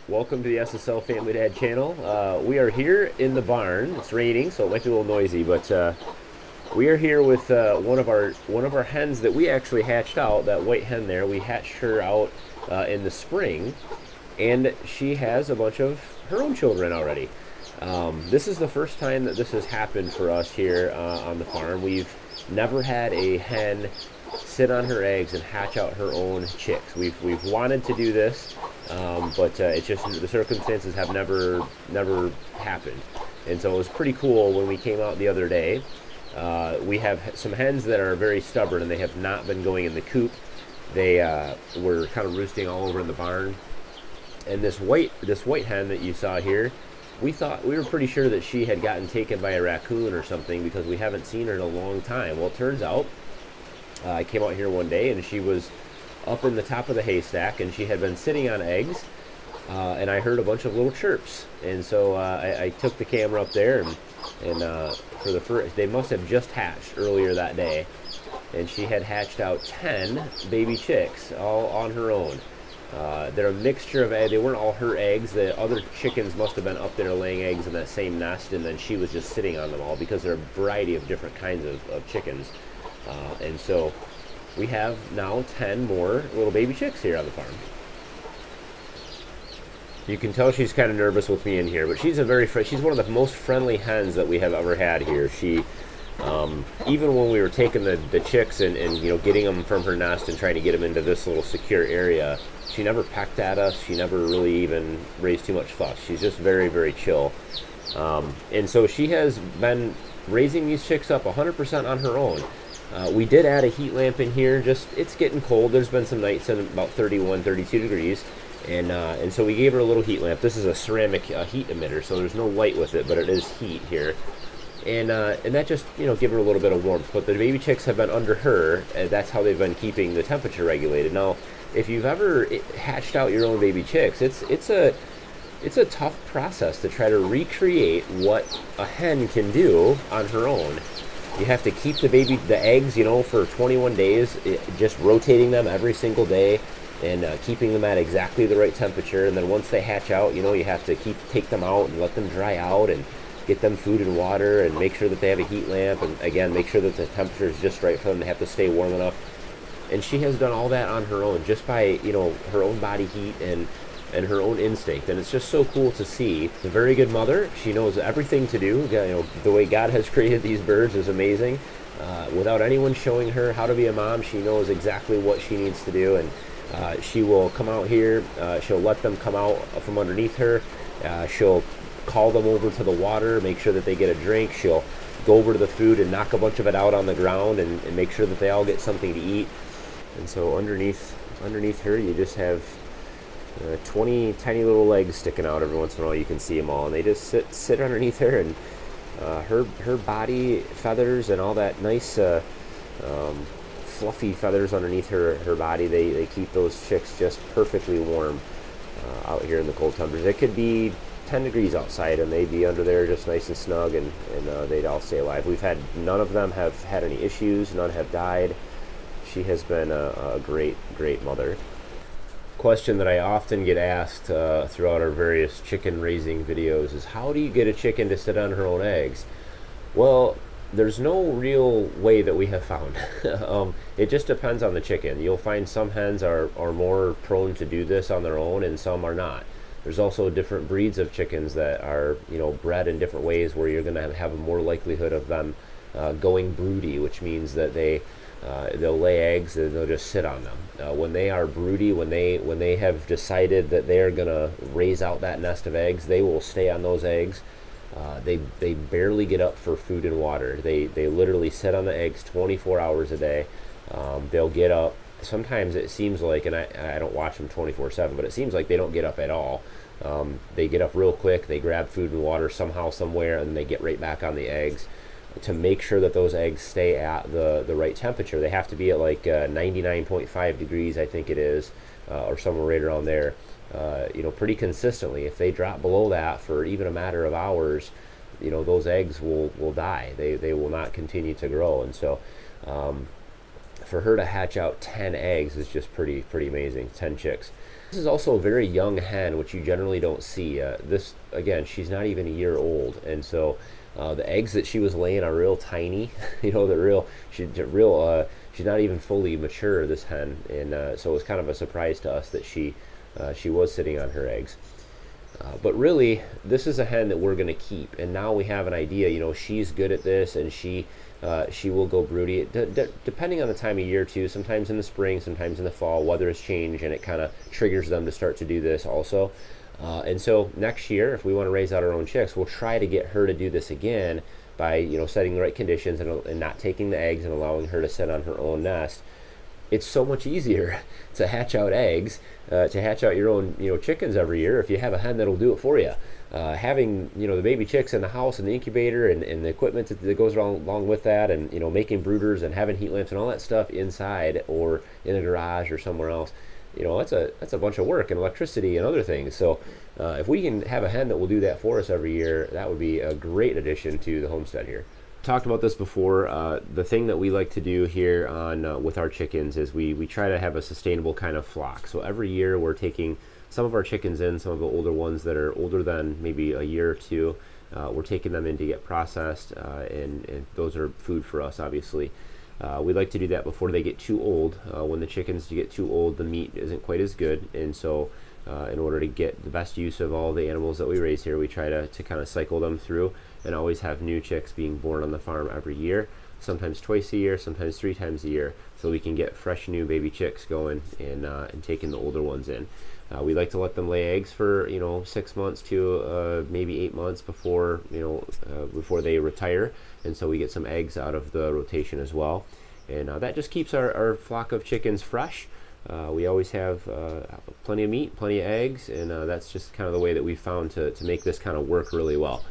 Welcome to the SSL Family Dad channel. We are here in the barn. It's raining, so it might be a little noisy, but we are here with one of our hens that we actually hatched out. That white hen there, we hatched her out in the spring, and she has a bunch of her own children already. This is the first time that this has happened for us here on the farm. We've never had a hen sit on her eggs and hatch out her own chicks. We've wanted to do this, but it's just the circumstances have never happened. And so it was pretty cool when we came out the other day. We have some hens that are very stubborn, and they have not been going in the coop. They were kind of roosting all over in the barn. And this white hen that you saw here, we were pretty sure that she had gotten taken by a raccoon or something because we haven't seen her in a long time. Well, it turns out I came out here one day and she was up in the top of the haystack, and she had been sitting on eggs, and I heard a bunch of little chirps, and so I took the camera up there, and for the first, they must have just hatched earlier that day, and she had hatched out 10 baby chicks all on her own. They're a mixture of eggs. They weren't all her eggs. The other chickens must have been up there laying eggs in that same nest, and then she was just sitting on them all because there are a variety of different kinds of chickens. And so we have now 10 more little baby chicks here on the farm. You can tell she's kind of nervous with me in here, but she's she's one of the most friendly hens that we have ever had here. She, even when we were taking the chicks and getting them from her nest and trying to get them into this little secure area, she never pecked at us. She never really even raised too much fuss. She's just very, very chill. And so she has been raising these chicks up 100% on her own. We did add a heat lamp in here. It's getting cold. There's been some nights in about 31, 32 degrees. And so we gave her a little heat lamp. This is a ceramic heat emitter, so there's no light with it, but it is heat here. And that just, give her a little bit of warmth. But the baby chicks have been under her, and that's how they've been keeping the temperature regulated. Now, if you've ever hatched out your own baby chicks, it's a tough process to try to recreate what a hen can do on her own. You have to keep the eggs, for 21 days, just rotating them every single day and keeping them at exactly the right temperature. And then once they hatch out, you have to take them out and let them dry out and get them food and water and make sure that they have a heat lamp. And again, make sure that the temperature is just right for them. They have to stay warm enough. And she has done all that on her own, just by, her own body heat and her own instinct, and it's just so cool to see. She's a very good mother. She knows everything to do. The way God has created these birds is amazing. Without anyone showing her how to be a mom, she knows exactly what she needs to do, and she will come out here. She'll let them come out from underneath her. She'll call them over to the water, make sure that they get a drink. She'll go over to the food and knock a bunch of it out on the ground and make sure that they all get something to eat. And so underneath her, you just have 20 tiny little legs sticking out every once in a while. You can see them all, and they just sit underneath her, and her body feathers and all that nice fluffy feathers underneath her body, they keep those chicks just perfectly warm out here in the cold temperatures. It could be 10 degrees outside and they'd be under there just nice and snug, and they'd all stay alive. None of them have had any issues. None have died. She has been a great mother. Question that I often get asked throughout our various chicken raising videos is, how do you get a chicken to sit on her own eggs? Well, there's no real way that we have found. It just depends on the chicken. You'll find some hens are more prone to do this on their own, and some are not. There's also different breeds of chickens that are bred in different ways, where you're going to have a more likelihood of them going broody, which means that they'll lay eggs and they'll just sit on them. When they are broody, when they have decided that they are going to raise out that nest of eggs, they will stay on those eggs. They barely get up for food and water. They literally sit on the eggs 24 hours a day. They'll get up. Sometimes it seems like, and I don't watch them 24/7, but it seems like they don't get up at all. They get up real quick. They grab food and water somehow, somewhere, and they get right back on the eggs. To make sure that those eggs stay at the right temperature, they have to be at like 99.5 degrees, I think it is, or somewhere right around there, pretty consistently. If they drop below that for even a matter of hours, those eggs will die. They will not continue to grow. And so for her to hatch out 10 eggs is just pretty amazing. 10 chicks. This is also a very young hen, which you generally don't see. This, again, she's not even a year old, and so the eggs that she was laying are real tiny. You know, she's not even fully mature, this hen, and so it was kind of a surprise to us that she was sitting on her eggs. But really, this is a hen that we're going to keep, and now we have an idea. You know, she's good at this, and she will go broody, depending on the time of year too. Sometimes in the spring, sometimes in the fall, weather has changed, and it kind of triggers them to start to do this also. And so next year, if we want to raise out our own chicks, we'll try to get her to do this again by, you know, setting the right conditions and not taking the eggs and allowing her to sit on her own nest. It's so much easier to hatch out eggs, to hatch out your own, you know, chickens every year if you have a hen that'll do it for you. Having, you know, the baby chicks in the house and the incubator and the equipment that goes along with that, and, you know, making brooders and having heat lamps and all that stuff inside or in a garage or somewhere else, you know, that's a bunch of work and electricity and other things. So if we can have a hen that will do that for us every year, that would be a great addition to the homestead here. Talked about this before. The thing that we like to do here on with our chickens is we try to have a sustainable kind of flock. So every year we're taking some of our chickens in, some of the older ones that are older than maybe a year or two. We're taking them in to get processed, and those are food for us, obviously. We like to do that before they get too old. When the chickens get too old, the meat isn't quite as good, and so in order to get the best use of all the animals that we raise here, we try to kind of cycle them through and always have new chicks being born on the farm every year, sometimes twice a year, sometimes 3 times a year, so we can get fresh new baby chicks going and taking the older ones in. We like to let them lay eggs for, you know, 6 months to maybe 8 months before, you know, before they retire, and so we get some eggs out of the rotation as well, and that just keeps our flock of chickens fresh. We always have plenty of meat, plenty of eggs, and that's just kind of the way that we found to make this kind of work really well.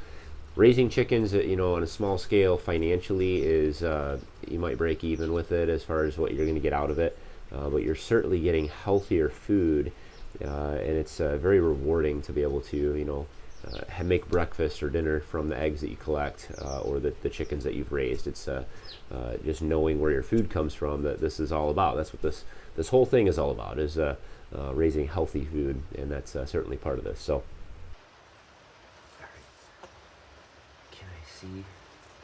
Raising chickens, you know, on a small scale financially is you might break even with it as far as what you're going to get out of it, but you're certainly getting healthier food, and it's very rewarding to be able to, you know, make breakfast or dinner from the eggs that you collect or the chickens that you've raised. It's just knowing where your food comes from that this is all about. That's what this whole thing is all about, is raising healthy food, and that's certainly part of this. So, can I see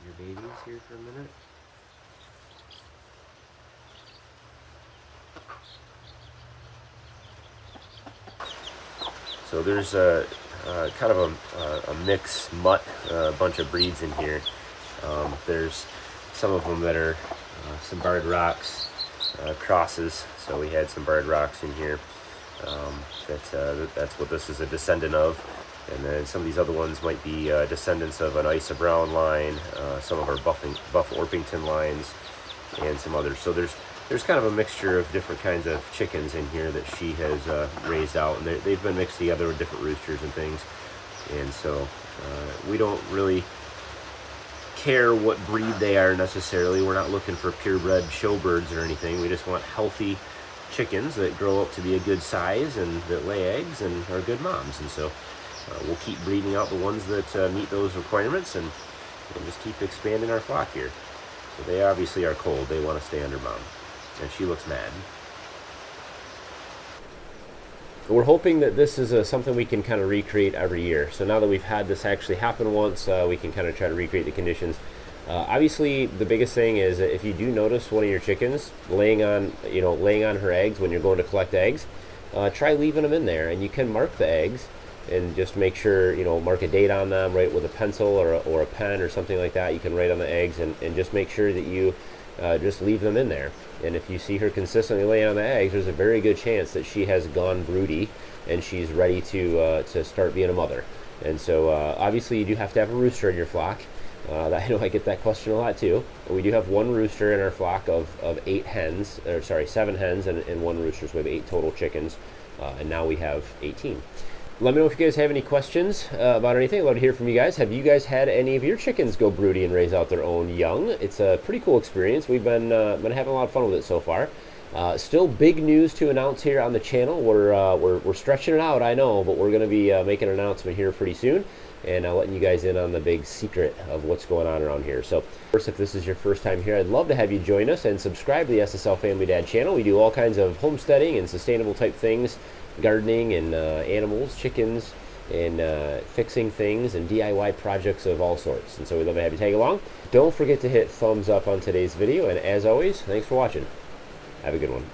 your babies here for a minute? So there's kind of a mixed mutt, a bunch of breeds in here. There's some of them that are some barred rocks crosses. So we had some barred rocks in here. That's what this is a descendant of. And then some of these other ones might be descendants of an Isa Brown line, some of our Buff Orpington lines, and some others. So there's kind of a mixture of different kinds of chickens in here that she has raised out, and they've been mixed together with different roosters and things. And so we don't really care what breed they are necessarily. We're not looking for purebred showbirds or anything. We just want healthy chickens that grow up to be a good size and that lay eggs and are good moms. And so we'll keep breeding out the ones that meet those requirements, and just keep expanding our flock here. So they obviously are cold. They want to stay under mom, and she looks mad. We're hoping that this is something we can kind of recreate every year. So now that we've had this actually happen once, we can kind of try to recreate the conditions. Obviously, the biggest thing is that if you do notice one of your chickens laying on her eggs when you're going to collect eggs, try leaving them in there, and you can mark the eggs and just make sure, mark a date on them, right, with a pencil or a pen or something like that. You can write on the eggs and just make sure that you just leave them in there. And if you see her consistently laying on the eggs, there's a very good chance that she has gone broody and she's ready to start being a mother. And so obviously you do have to have a rooster in your flock. I know I get that question a lot too. We do have one rooster in our flock of 7 hens and one rooster, so we have 8 total chickens, and now we have 18. Let me know if you guys have any questions about anything. I'd love to hear from you guys. Have you guys had any of your chickens go broody and raise out their own young? It's a pretty cool experience. We've been having a lot of fun with it so far. Still big news to announce here on the channel. We're stretching it out, I know, but we're going to be making an announcement here pretty soon, and letting you guys in on the big secret of what's going on around here. So first, if this is your first time here, I'd love to have you join us and subscribe to the SSL Family Dad channel. We do all kinds of homesteading and sustainable type things, gardening and animals, chickens, and fixing things and DIY projects of all sorts. And so we'd love to have you tag along. Don't forget to hit thumbs up on today's video, and as always, thanks for watching. Have a good one.